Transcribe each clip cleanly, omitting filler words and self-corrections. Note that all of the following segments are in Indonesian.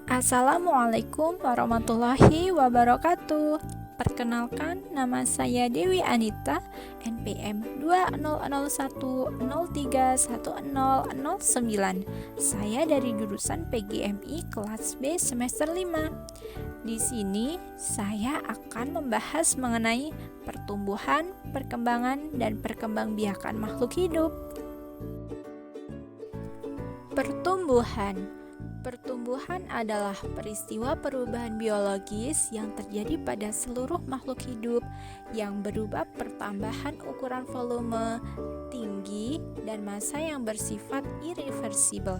Assalamualaikum warahmatullahi wabarakatuh. Perkenalkan, nama saya Dewi Anita, NPM 2001031009. Saya dari jurusan PGMI kelas B semester 5. Di sini saya akan membahas mengenai pertumbuhan, perkembangan, dan perkembangbiakan makhluk hidup. Pertumbuhan adalah peristiwa perubahan biologis yang terjadi pada seluruh makhluk hidup yang berupa pertambahan ukuran volume, tinggi, dan massa yang bersifat irreversibel.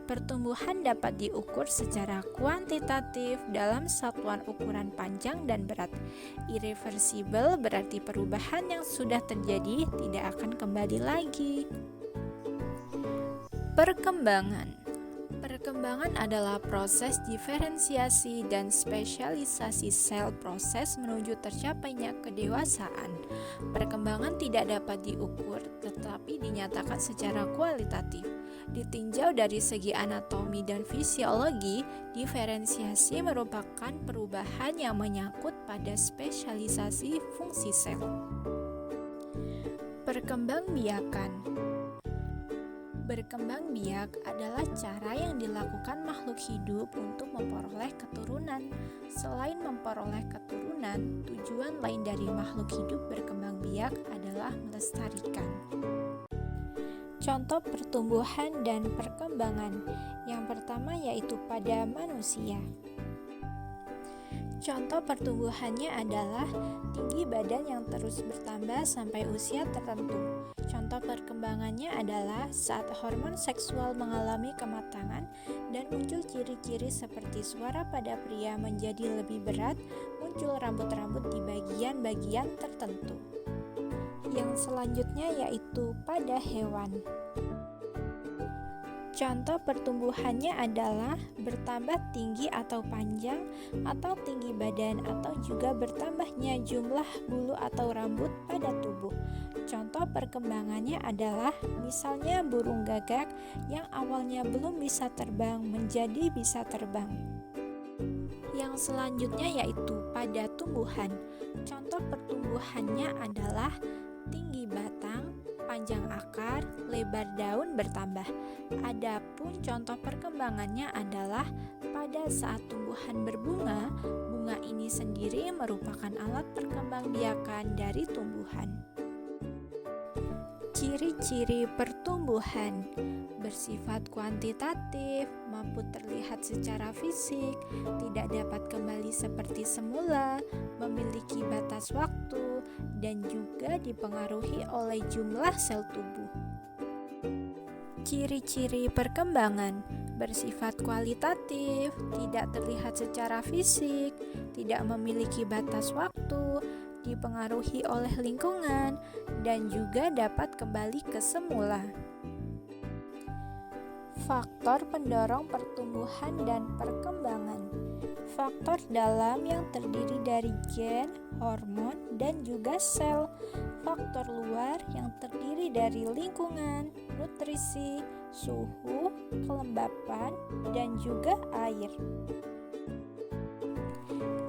Pertumbuhan dapat diukur secara kuantitatif dalam satuan ukuran panjang dan berat. Irreversibel berarti perubahan yang sudah terjadi tidak akan kembali lagi. Perkembangan adalah proses diferensiasi dan spesialisasi sel, proses menuju tercapainya kedewasaan. Perkembangan tidak dapat diukur, tetapi dinyatakan secara kualitatif. Ditinjau dari segi anatomi dan fisiologi, diferensiasi merupakan perubahan yang menyangkut pada spesialisasi fungsi sel. Berkembang biak adalah cara yang dilakukan makhluk hidup untuk memperoleh keturunan. Selain memperoleh keturunan, tujuan lain dari makhluk hidup berkembang biak adalah melestarikan. Contoh pertumbuhan dan perkembangan. Yang pertama yaitu pada manusia. Contoh pertumbuhannya adalah tinggi badan yang terus bertambah sampai usia tertentu. Contoh perkembangannya adalah saat hormon seksual mengalami kematangan dan muncul ciri-ciri seperti suara pada pria menjadi lebih berat, muncul rambut-rambut di bagian-bagian tertentu. Yang selanjutnya yaitu pada hewan. Contoh pertumbuhannya adalah bertambah tinggi atau panjang atau tinggi badan atau juga bertambahnya jumlah bulu atau rambut pada tubuh. Contoh perkembangannya adalah misalnya burung gagak yang awalnya belum bisa terbang menjadi bisa terbang. Yang selanjutnya yaitu pada tumbuhan. Contoh pertumbuhannya adalah tinggi batang, panjang akar, lebar daun bertambah. Adapun contoh perkembangannya adalah pada saat tumbuhan berbunga, bunga ini sendiri merupakan alat perkembangbiakan dari tumbuhan. Ciri-ciri pertumbuhan bersifat kuantitatif, mampu terlihat secara fisik, tidak dapat kembali seperti semula, memiliki batas waktu, dan juga dipengaruhi oleh jumlah sel tubuh. Ciri-ciri perkembangan bersifat kualitatif, tidak terlihat secara fisik, tidak memiliki batas waktu, dipengaruhi oleh lingkungan, dan juga dapat kembali ke semula. Faktor pendorong pertumbuhan dan perkembangan. Faktor dalam yang terdiri dari gen, hormon, dan juga sel. Faktor luar yang terdiri dari lingkungan, nutrisi, suhu, kelembapan, dan juga air.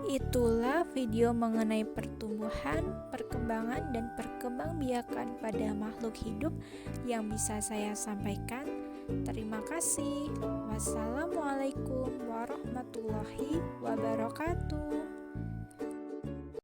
Itulah video mengenai pertumbuhan, perkembangan, dan perkembangbiakan pada makhluk hidup yang bisa saya sampaikan. Terima kasih. Wassalamualaikum warahmatullahi wabarakatuh.